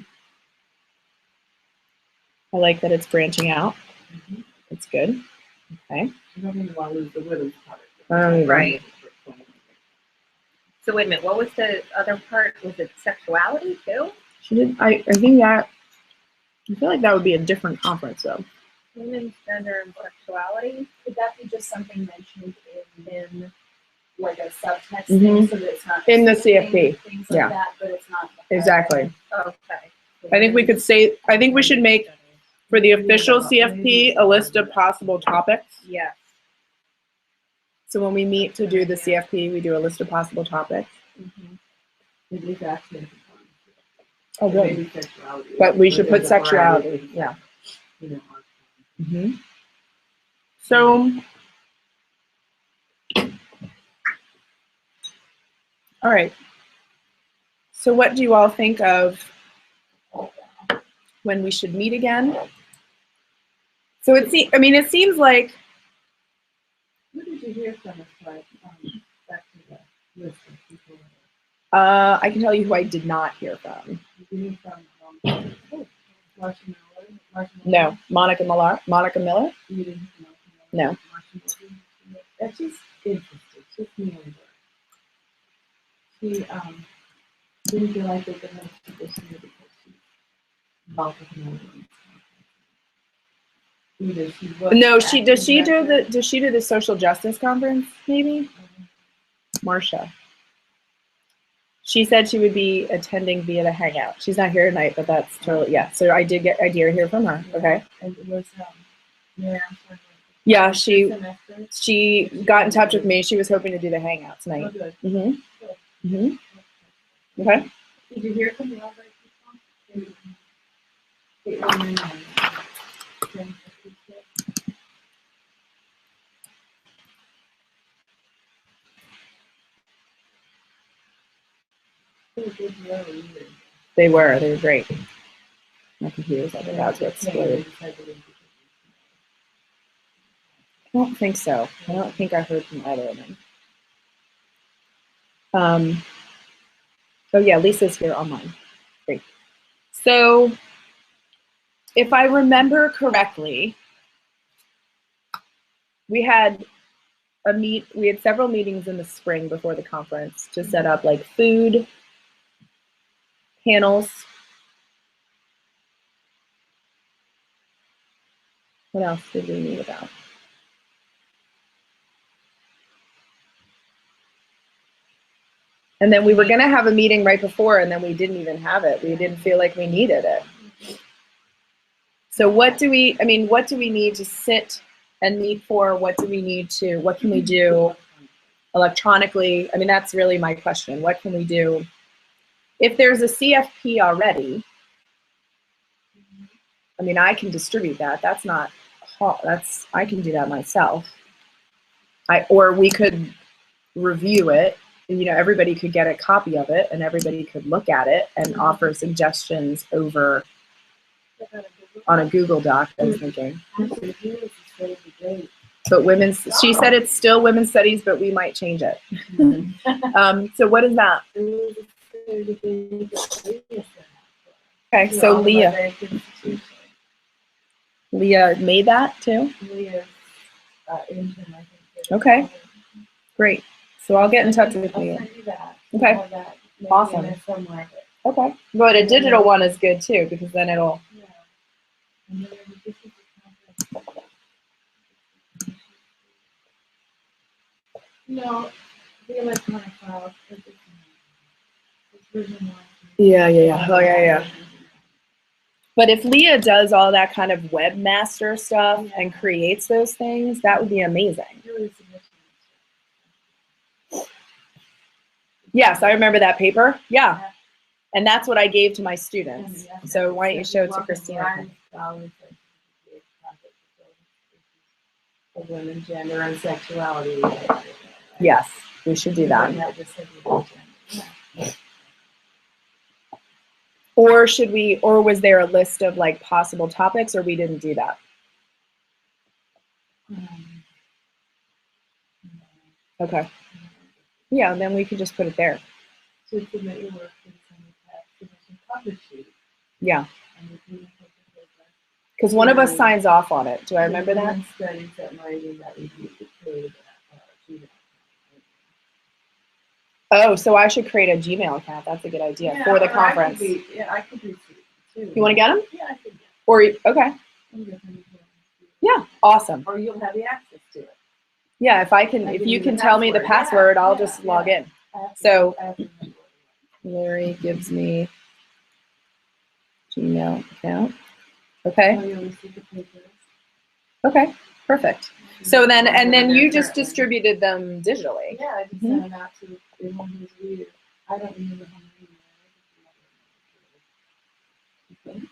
I like that it's branching out. Mhm. It's good. Okay. I don't even want to lose the women's part. Right. So wait a minute, what was the other part? Was it sexuality too? She did. I think that. I feel like that would be a different conference though. Women's gender and sexuality? Could that be just something mentioned in like a subtext Mhm. thing so that it's not In the speaking, CFP, things yeah. like that, but it's not Exactly. Okay. I think we could say, I think we should make for the official CFP a list of possible topics. Yes. So when we meet to do the CFP, we do a list of possible topics. It is actually. Oh, good. Maybe sexuality. But we should put there's a variety, sexuality. Yeah. you know, Mm-hmm. So, all right. So what do you all think of when we should meet again? So it seems like, Who did you hear from us, like, back to the list of people? I can tell you who I did not hear from. Did you hear from, Marcia Miller? No, Monica Miller. You didn't hear from No. Marcia Miller? That's just interesting, just me and her. She, didn't feel like they could have a position because she's involved with another. Either she was. No, does she do the social justice conference, maybe? Marcia. She said she would be attending via the Hangout. She's not here tonight, but that's totally, yeah. So I did hear from her. Okay. And it was, yeah. Yeah, she got in touch with me. She was hoping to do the Hangout Oh, tonight. good. Mm-hmm. Mm-hmm. Okay. Did you hear from the other people? They were great. My computer's like about to explode. I don't think so. I don't think I heard from either of them. Oh yeah, Lisa's here online. Great. So if I remember correctly, we had several meetings in the spring before the conference to set up like food panels. What else did we meet about? And then we were going to have a meeting right before, and then we didn't even have it. We didn't feel like we needed it. So what do we need to sit and meet for? What can we do electronically? I mean, that's really my question. What can we do? If there's a CFP already, I mean, I can distribute that. That's not hard. I can do that myself. Or we could review it. You know, everybody could get a copy of it and everybody could look at it and offer suggestions over on a Google Doc, I was thinking. But she said it's still women's studies, but we might change it. So what is that? Okay, so Leah made that too? Okay, great. So I'll get in touch with you. Okay, awesome. Okay, but a digital one is good too, because then it'll. No, the electronic files. Yeah. Oh, yeah. But if Leah does all that kind of webmaster stuff and creates those things, that would be amazing. Yes, I remember that paper. Yeah. And that's what I gave to my students. So why don't you show it to Christina? Women, gender, and sexuality. Yes, we should do that. Or was there a list of like possible topics, or we didn't do that? Okay. Yeah, then we could just put it there. So submit your work and send it back to the cover sheet. Yeah. Because one of us signs off on it. Do I remember that? Studies that might be that review could Oh, so I should create a Gmail account. That's a good idea for the conference. I could do too. You want to get them? Yeah, I could. Or okay. Yeah, awesome. Or you'll have the access to it. Yeah, if you can tell me the password, I'll just log in. So Lori gives me Gmail account. Okay. Okay. Perfect. So then, and then you just distributed them digitally. Yeah, I just sent them out to everyone who's reader. I don't remember how many.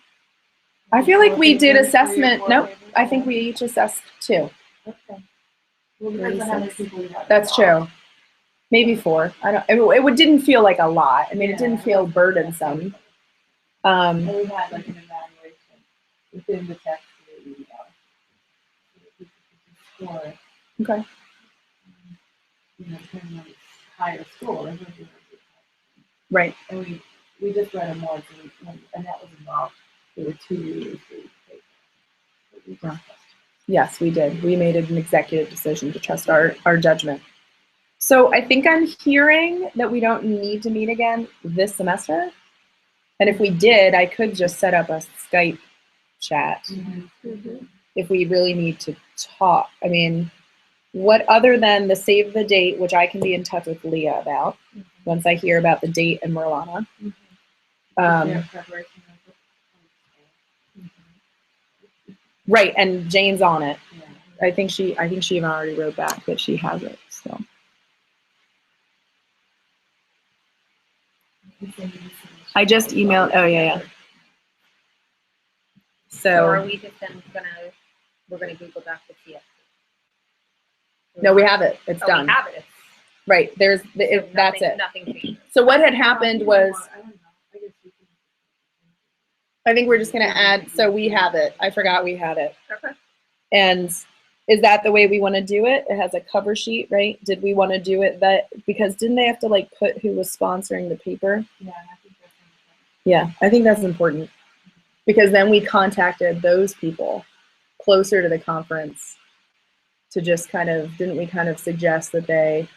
I feel like we did assessment. Nope. I think we each assessed 2. Okay. Well, depends on how many people you have. That's true. Maybe 4. I don't. It didn't feel like a lot. I mean, it didn't feel burdensome. And we had like an evaluation within the text of the score. Okay. Depending on higher score. Right. And we just read them once, and that was involved. There were 2 readers for each paper. Yes, we did. We made an executive decision to trust our judgment. So I think I'm hearing that we don't need to meet again this semester. And if we did, I could just set up a Skype chat if we really need to talk. I mean, what other than the save the date, which I can be in touch with Leah about once I hear about the date and Merlana. Right, and Jane's on it. I think she even already wrote back that she has it. So. I just emailed. Oh yeah. So are So we just then we're gonna Google Doc to see it? no, we have it. It's Oh, done. we have it. Right. There's So that's it. Nothing changes. So what had happened was I think we're just gonna add. So we have it. I forgot we had it. Okay. And is that the way we want to do it? It has a cover sheet, right? Did we want to do it that because didn't they have to like put who was sponsoring the paper? Yeah, I think that's important because then we contacted those people closer to the conference to just didn't we kind of suggest that they,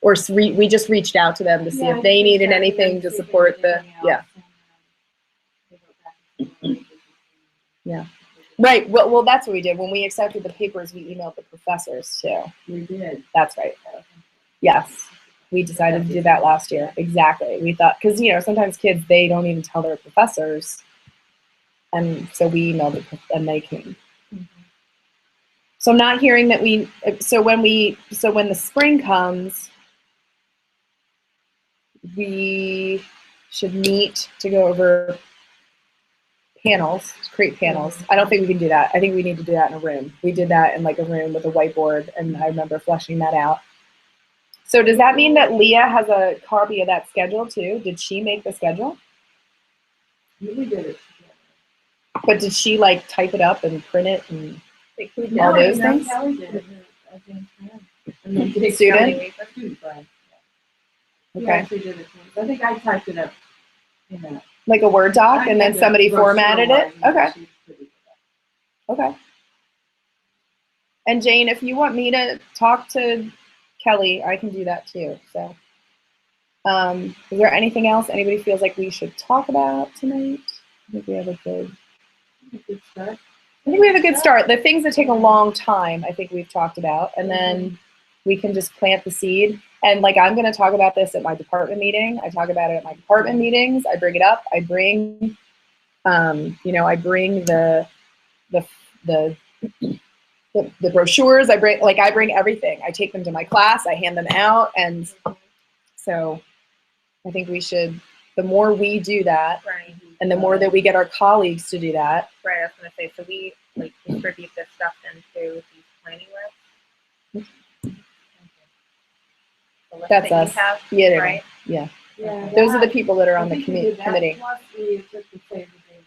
or we just reached out to them to see if they needed anything to support the, yeah. Right. Well, that's what we did. When we accepted the papers, we emailed the professors too. We did. That's right. Yes. We decided to do that last year. Exactly. We thought, because, sometimes kids, they don't even tell their professors. And so we emailed it and they came. So I'm not hearing that when the spring comes, we should meet to go over panels, to create panels. I don't think we can do that. I think we need to do that in a room. We did that in like a room with a whiteboard, and I remember fleshing that out. So does that mean that Leah has a copy of that schedule too? Did she make the schedule? We did it. But did she like type it up and print it and No, all those things? Kelly did it. I think, and then Jake Student? Kelly, a student friend. He Okay. actually did it. I think I typed it up. Like a Word doc, and then somebody formatted it? Okay. Okay. And Jane, if you want me to talk to Kelly, I can do that too. So, is there anything else anybody feels like we should talk about tonight? I think we have a good start. I think we have a good start. The things that take a long time, I think we've talked about, and then we can just plant the seed. And like, I'm going to talk about this at my department meeting. I talk about it at my department meetings. I bring it up. I bring, I bring the brochures. I bring everything. I take them to my class. I hand them out. And so I think we should, the more we do that, Right. and the more that we get our colleagues to do that. Right. I was gonna say, so we like distribute this stuff into these planning lists. The list That's that us. you have, Yeah. right? Yeah. Yeah. Those are the people that are on I the think we did that. committee. Plus we took the same thing.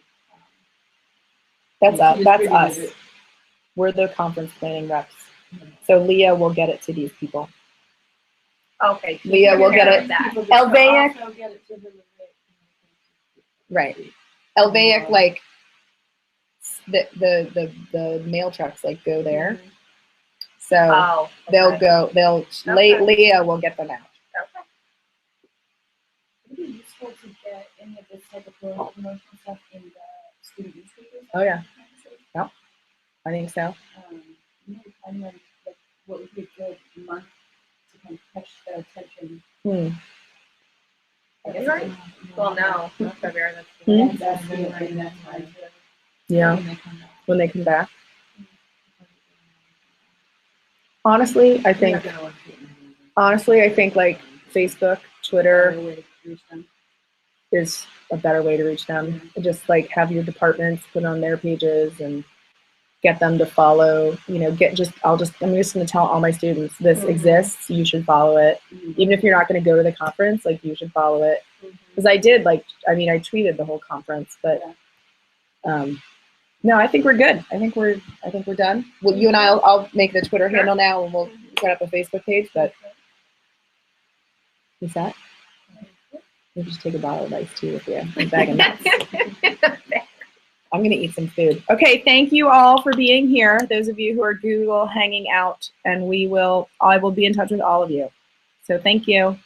That's us. That's distributed us. it. We're the conference planning reps. So Leah will get it to these people. Okay. Leah will get it. People just LVAIC. also get it to the Right. LVAIC, like the mail trucks like go there. So Oh. they'll okay. go. Okay. Leah will get them out. Okay. Would it be useful to get any of this type of promotional stuff in the student newspapers? Oh yeah. Yep. I think so. I know, like, what would be good February? Well, no, not February. That's Hmm. That's really right, that's why. Yeah, When they come back. when they come back. Honestly, I You're think not gonna want to. like Facebook, Twitter Better way to reach them. is a better way to reach them. Just like have your departments put on their pages and get them to follow, you know, I'm just going to tell all my students this exists, you should follow it. Even if you're not going to go to the conference, like you should follow it. Because I did, like, I tweeted the whole conference, but no, I think we're good. I think we're done. Well, you and I'll make the Twitter handle now and we'll set up a Facebook page, but is that? Maybe just take a bottle of iced tea with you and a bag of nuts. I'm going to eat some food. Okay, thank you all for being here. Those of you who are Google hanging out, and I will be in touch with all of you. So thank you.